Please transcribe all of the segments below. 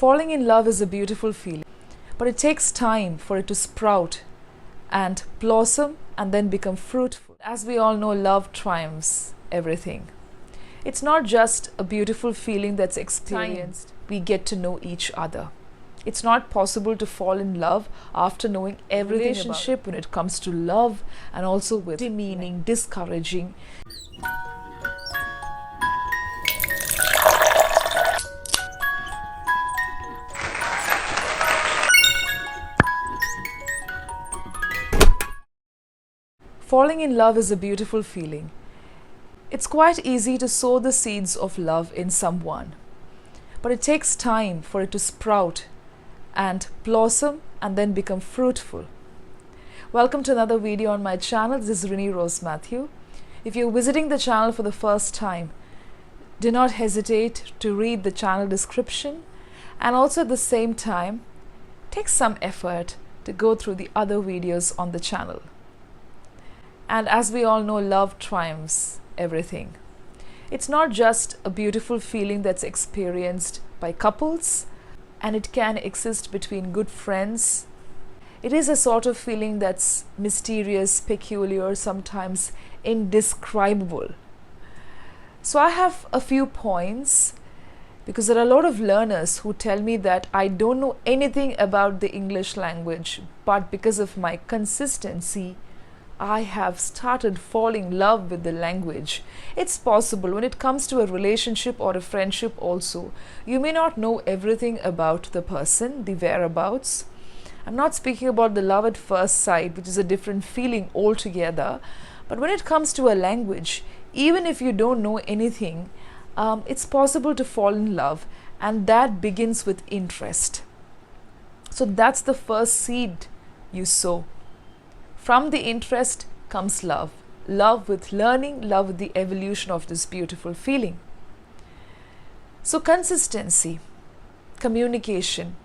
Falling in love is a beautiful feeling, but it takes time for it to sprout and blossom and then become fruitful. As we all know, love triumphs everything. It's not just a beautiful feeling that's experienced. We get to know each other. It's not possible to fall in love after knowing every relationship when it comes to love, and also with demeaning, discouraging. Falling in love is a beautiful feeling. It's quite easy to sow the seeds of love in someone, but it takes time for it to sprout and blossom and then become fruitful. Welcome to another video on my channel. This is Rini Rose Matthew. If you're visiting the channel for the first time, do not hesitate to read the channel description, and also at the same time, take some effort to go through the other videos on the channel. And as we all know, love triumphs everything. It's not just a beautiful feeling that's experienced by couples, and it can exist between good friends. It is a sort of feeling that's mysterious, peculiar, sometimes indescribable. So I have a few points, because there are a lot of learners who tell me that I don't know anything about the English language, but because of my consistency, I have started falling in love with the language. It's possible when it comes to a relationship or a friendship also. You may not know everything about the person, the whereabouts. I'm not speaking about the love at first sight, which is a different feeling altogether. But when it comes to a language, even if you don't know anything, it's possible to fall in love, and that begins with interest. So that's the first seed you sow. From the interest comes love. Love with learning, love with the evolution of this beautiful feeling. So consistency, communication,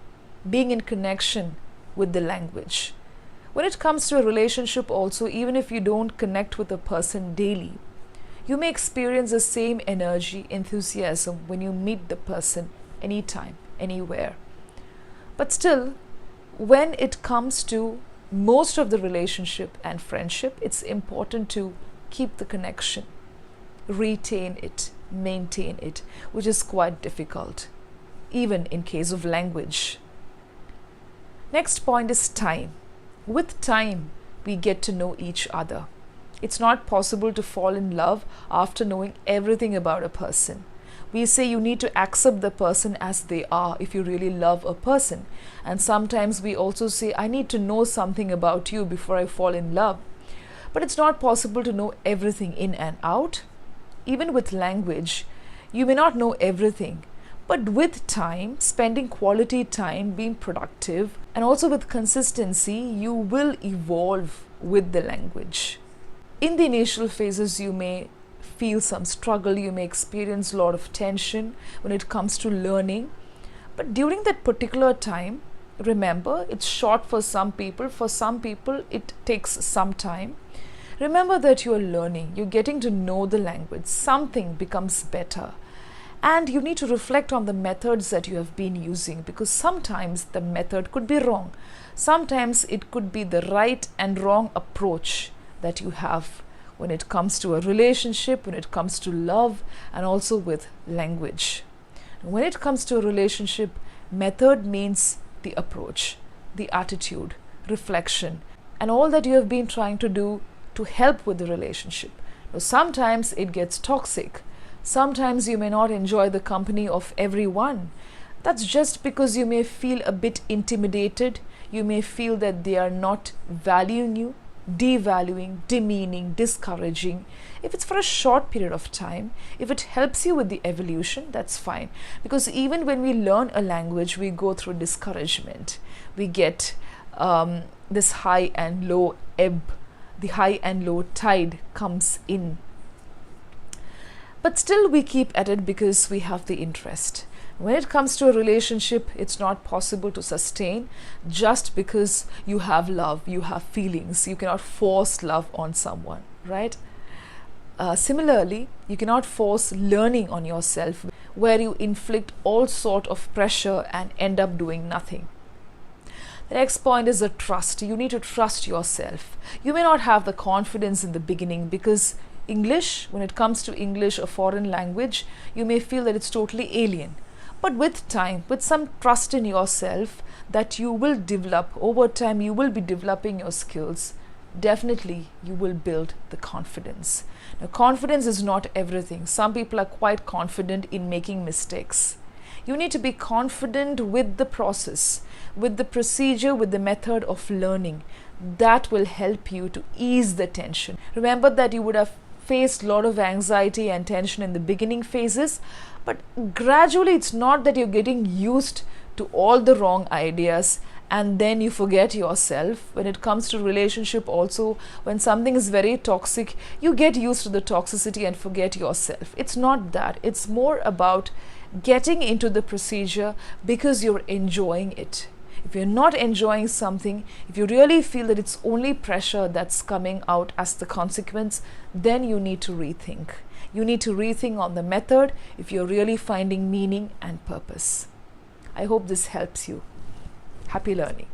being in connection with the language. When it comes to a relationship also, even if you don't connect with a person daily, you may experience the same energy, enthusiasm when you meet the person anytime, anywhere. But still, when it comes to most of the relationship and friendship, it's important to keep the connection, retain it, maintain it, which is quite difficult, even in case of language. Next point is time. With time, we get to know each other. It's not possible to fall in love after knowing everything about a person. We say you need to accept the person as they are if you really love a person. And sometimes we also say, I need to know something about you before I fall in love. But it's not possible to know everything in and out. Even with language, you may not know everything. But with time, spending quality time, being productive, and also with consistency, you will evolve with the language. In the initial phases, you may feel some struggle, you may experience a lot of tension when it comes to learning. But during that particular time, remember, it's short for some people it takes some time. Remember that you are learning, you're getting to know the language, something becomes better. And you need to reflect on the methods that you have been using, because sometimes the method could be wrong. Sometimes it could be the right and wrong approach that you have when it comes to a relationship, when it comes to love, and also with language. When it comes to a relationship, method means the approach, the attitude, reflection, and all that you have been trying to do to help with the relationship. Now, sometimes it gets toxic. Sometimes you may not enjoy the company of everyone. That's just because you may feel a bit intimidated. You may feel that they are not valuing you, devaluing, demeaning, discouraging. If it's for a short period of time, if it helps you with the evolution, that's fine. Because even when we learn a language, we go through discouragement. We get this high and low ebb. The high and low tide comes in. But still we keep at it because we have the interest. When it comes to a relationship, it's not possible to sustain just because you have love, you have feelings. You cannot force love on someone, right? Similarly, you cannot force learning on yourself. where you inflict all sort of pressure and end up doing nothing. The next point is the trust. You need to trust yourself. You may not have the confidence in the beginning because English, when it comes to English, a foreign language, you may feel that it's totally alien. But with time, with some trust in yourself that you will develop over time, you will be developing your skills. Definitely, you will build the confidence. Now, confidence is not everything. Some people are quite confident in making mistakes. You need to be confident with the process, with the procedure, with the method of learning. That will help you to ease the tension. Remember that you would have faced a lot of anxiety and tension in the beginning phases, but gradually it's not that you're getting used to all the wrong ideas and then you forget yourself. When it comes to relationship also, when something is very toxic, you get used to the toxicity and forget yourself. It's not that. It's more about getting into the procedure because you're enjoying it. If you're not enjoying something, if you really feel that it's only pressure that's coming out as the consequence, then you need to rethink. You need to rethink on the method if you're really finding meaning and purpose. I hope this helps you. Happy learning.